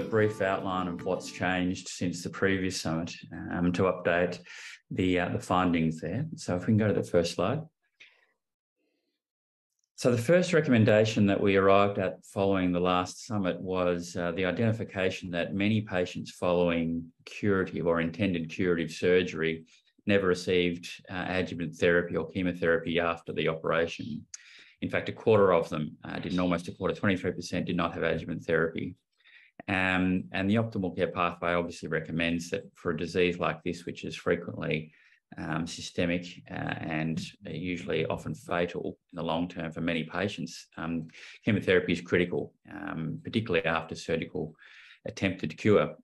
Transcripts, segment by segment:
brief outline of what's changed since the previous summit to update the findings there. So if we can go to the first slide. So the first recommendation that we arrived at following the last summit was the identification that many patients following curative or intended curative surgery never received adjuvant therapy or chemotherapy after the operation. In fact, a quarter of them didn't, almost a quarter, 23% did not have adjuvant therapy. And the optimal care pathway obviously recommends that for a disease like this, which is frequently systemic and usually often fatal in the long term for many patients, chemotherapy is critical, particularly after surgical attempted cure.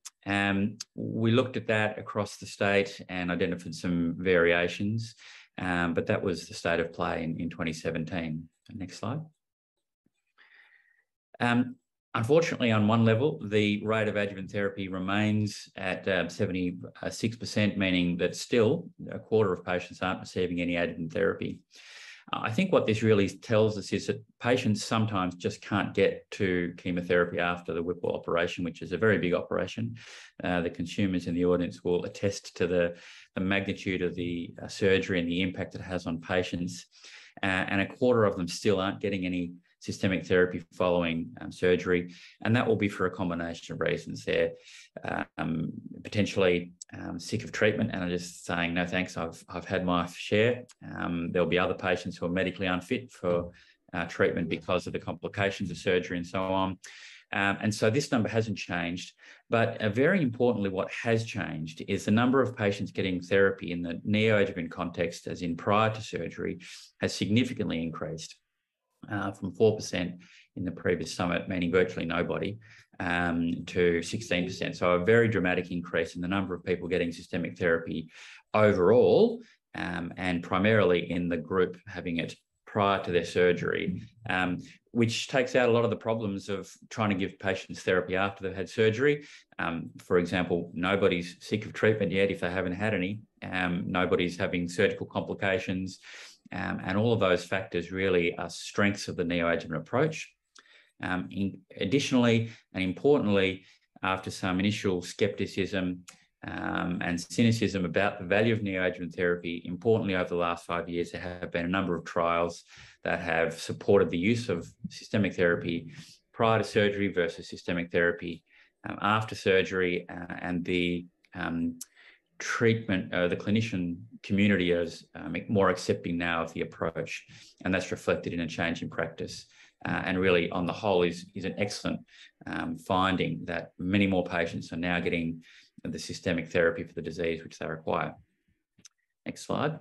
We looked at that across the state and identified some variations, but that was the state of play in 2017. Next slide. Unfortunately, on one level, the rate of adjuvant therapy remains at 76%, meaning that still a quarter of patients aren't receiving any adjuvant therapy. I think what this really tells us is that patients sometimes just can't get to chemotherapy after the Whipple operation, which is a very big operation. The consumers in the audience will attest to the magnitude of the surgery and the impact it has on patients. And a quarter of them still aren't getting any systemic therapy following surgery, and that will be for a combination of reasons. They're potentially sick of treatment and are just saying, no thanks, I've had my share. There'll be other patients who are medically unfit for treatment because of the complications of surgery and so on. And so this number hasn't changed, but very importantly, what has changed is the number of patients getting therapy in the neoadjuvant context, as in prior to surgery, has significantly increased from 4% in the previous summit, meaning virtually nobody, to 16%. So a very dramatic increase in the number of people getting systemic therapy overall, and primarily in the group having it prior to their surgery, which takes out a lot of the problems of trying to give patients therapy after they've had surgery. For example, nobody's sick of treatment yet if they haven't had any. Nobody's having surgical complications. And all of those factors really are strengths of the neoadjuvant approach. Additionally, and importantly, after some initial skepticism and cynicism about the value of neoadjuvant therapy, importantly, over the last 5 years, there have been a number of trials that have supported the use of systemic therapy prior to surgery versus systemic therapy after surgery, and the treatment, the clinician community is more accepting now of the approach, and that's reflected in a change in practice. And really, on the whole, is an excellent finding that many more patients are now getting the systemic therapy for the disease which they require. Next slide.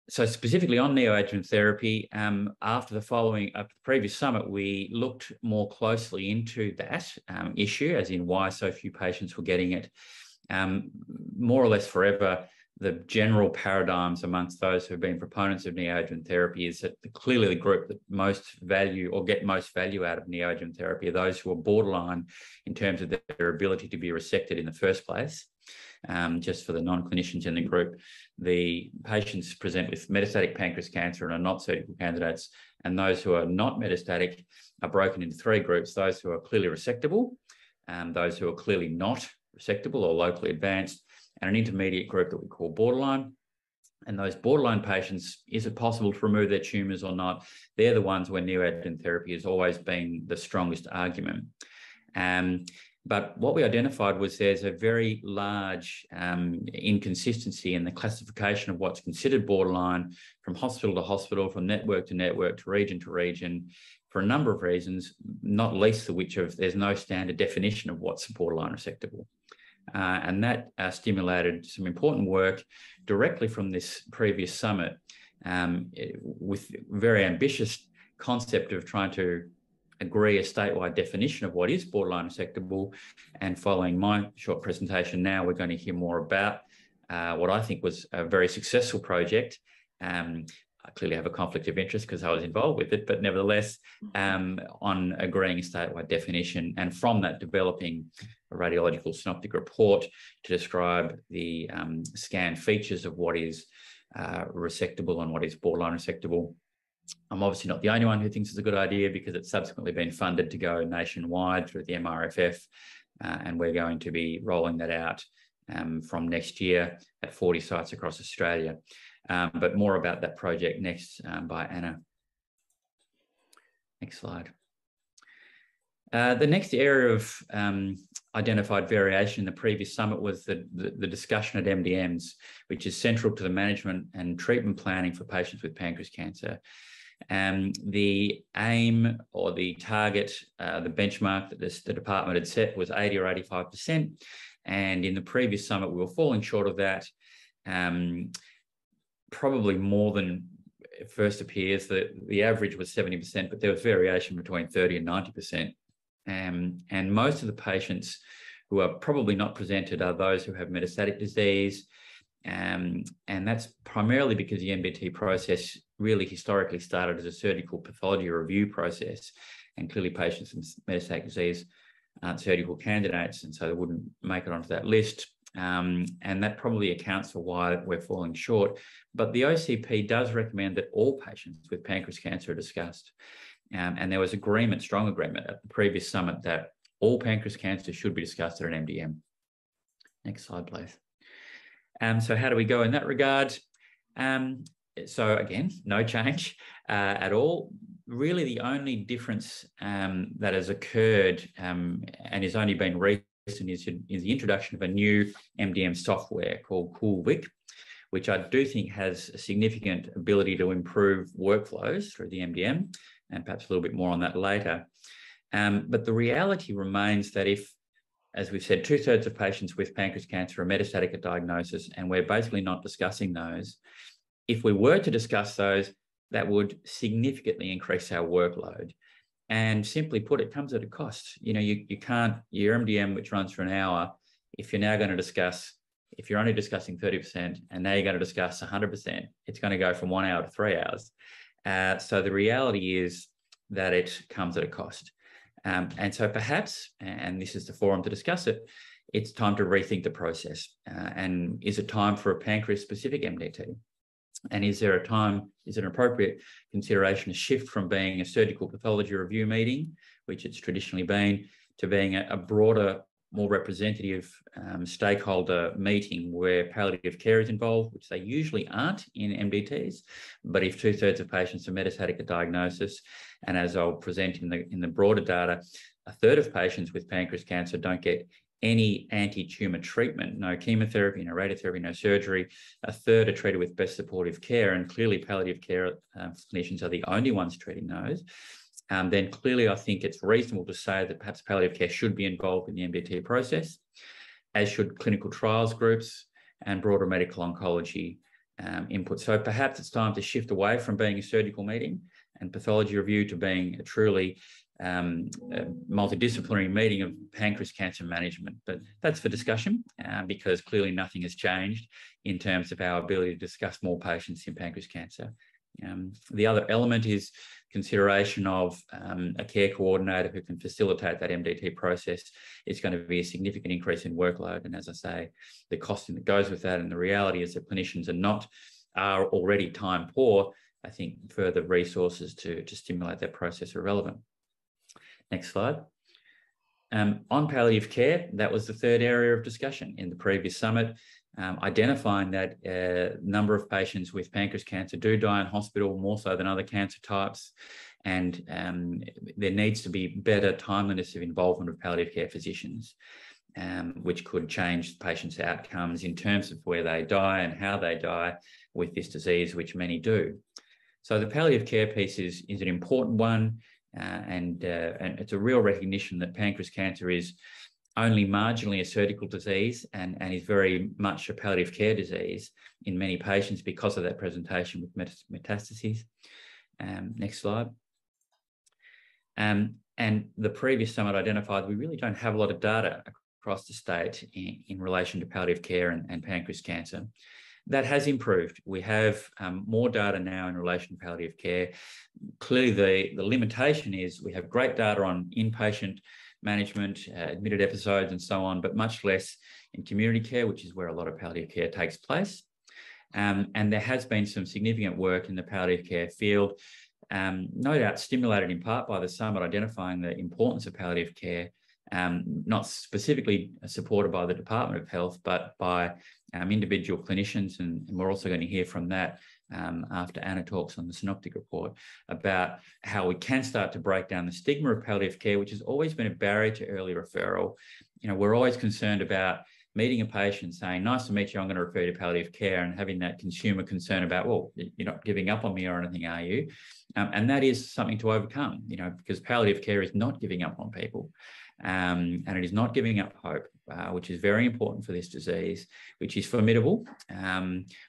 So specifically on neoadjuvant therapy, after the previous summit, we looked more closely into that issue, as in why so few patients were getting it. More or less forever, the general paradigms amongst those who have been proponents of neoadjuvant therapy is that clearly the group that most value or get most value out of neoadjuvant therapy are those who are borderline in terms of their ability to be resected in the first place. Just for the non-clinicians in the group, the patients present with metastatic pancreas cancer and are not surgical candidates, and those who are not metastatic are broken into three groups: those who are clearly resectable, those who are clearly not resectable or locally advanced, and an intermediate group that we call borderline. And those borderline patients, is it possible to remove their tumours or not? They're the ones where neoadjuvant therapy has always been the strongest argument. But what we identified was there's a very large inconsistency in the classification of what's considered borderline from hospital to hospital, from network to network, to region, for a number of reasons, not least of which of there's no standard definition of what's borderline resectable. And that stimulated some important work directly from this previous summit, with very ambitious concept of trying to agree a statewide definition of what is borderline resectable. And following my short presentation now, we're going to hear more about what I think was a very successful project. I clearly have a conflict of interest because I was involved with it, but nevertheless, on agreeing a statewide definition, and from that developing a radiological synoptic report to describe the scan features of what is resectable and what is borderline resectable. I'm obviously not the only one who thinks it's a good idea, because it's subsequently been funded to go nationwide through the MRFF, and we're going to be rolling that out from next year at 40 sites across Australia. But more about that project next by Anna. Next slide. The next area of identified variation in the previous summit was the discussion at MDMs, which is central to the management and treatment planning for patients with pancreas cancer. The aim or the target, the benchmark that the department had set was 80 or 85%. And in the previous summit, we were falling short of that, probably more than it first appears. The average was 70%, but there was variation between 30 and 90%. And most of the patients who are probably not presented are those who have metastatic disease. And that's primarily because the MBT process really historically started as a surgical pathology review process. And clearly patients with metastatic disease aren't surgical candidates, and so they wouldn't make it onto that list. And that probably accounts for why we're falling short. But the OCP does recommend that all patients with pancreas cancer are discussed. And there was agreement, strong agreement at the previous summit, that all pancreas cancer should be discussed at an MDM. Next slide, please. So how do we go in that regard? So again, no change at all. Really, the only difference that has occurred and has only been recent is the introduction of a new MDM software called CoolVic, which I do think has a significant ability to improve workflows through the MDM, and perhaps a little bit more on that later. But the reality remains that if, as we've said, 2/3 of patients with pancreas cancer are metastatic at diagnosis, and we're basically not discussing those, if we were to discuss those, that would significantly increase our workload. And simply put, it comes at a cost. You know, you can't, your MDM, which runs for an hour, if you're now going to discuss, if you're only discussing 30%, and now you're going to discuss 100%, it's going to go from 1 hour to 3 hours. So the reality is that it comes at a cost. And so perhaps, and this is the forum to discuss it, it's time to rethink the process. And is it time for a pancreas-specific MDT? And is there an appropriate consideration to shift from being a surgical pathology review meeting, which it's traditionally been, to being a broader, more representative stakeholder meeting where palliative care is involved, which they usually aren't in MDTs. But if 2/3 of patients are metastatic at diagnosis, and as I'll present in the broader data, 1/3 of patients with pancreas cancer don't get any anti-tumour treatment, no chemotherapy, no radiotherapy, no surgery. 1/3 are treated with best supportive care, and clearly palliative care clinicians are the only ones treating those. Then clearly I think it's reasonable to say that perhaps palliative care should be involved in the MDT process, as should clinical trials groups and broader medical oncology input. So perhaps it's time to shift away from being a surgical meeting and pathology review to being a truly multidisciplinary meeting of pancreas cancer management. But that's for discussion because clearly nothing has changed in terms of our ability to discuss more patients in pancreas cancer. The other element is consideration of a care coordinator who can facilitate that MDT process. It's going to be a significant increase in workload. And as I say, the costing that goes with that, and the reality is that clinicians are already time poor. I think further resources to stimulate that process are relevant. Next slide. On palliative care, that was the third area of discussion in the previous summit, identifying that a number of patients with pancreas cancer do die in hospital more so than other cancer types, and there needs to be better timeliness of involvement of palliative care physicians, which could change patients' outcomes in terms of where they die and how they die with this disease, which many do. So the palliative care piece is an important one. And it's a real recognition that pancreas cancer is only marginally a surgical disease and is very much a palliative care disease in many patients because of that presentation with metastases. Next slide. And the previous summit identified we really don't have a lot of data across the state in relation to palliative care and pancreas cancer. That has improved. We have more data now in relation to palliative care. Clearly, the limitation is we have great data on inpatient management, admitted episodes and so on, but much less in community care, which is where a lot of palliative care takes place. And there has been some significant work in the palliative care field no doubt stimulated in part by the summit identifying the importance of palliative care, not specifically supported by the Department of Health, but by individual clinicians. And we're also going to hear from that after Anna talks on the synoptic report about how we can start to break down the stigma of palliative care, which has always been a barrier to early referral. You know, we're always concerned about meeting a patient saying, nice to meet you, I'm going to refer you to palliative care, and having that consumer concern about, well, you're not giving up on me or anything, are you? And that is something to overcome, you know, because palliative care is not giving up on people. And it is not giving up hope, which is very important for this disease, which is formidable,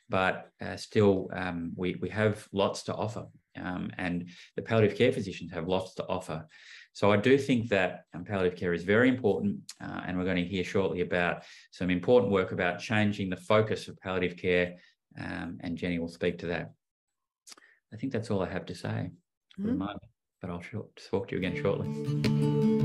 but still we have lots to offer, and the palliative care physicians have lots to offer. So I do think that palliative care is very important, and we're going to hear shortly about some important work about changing the focus of palliative care, and Jenny will speak to that. I think that's all I have to say for the moment, but I'll talk to you again shortly.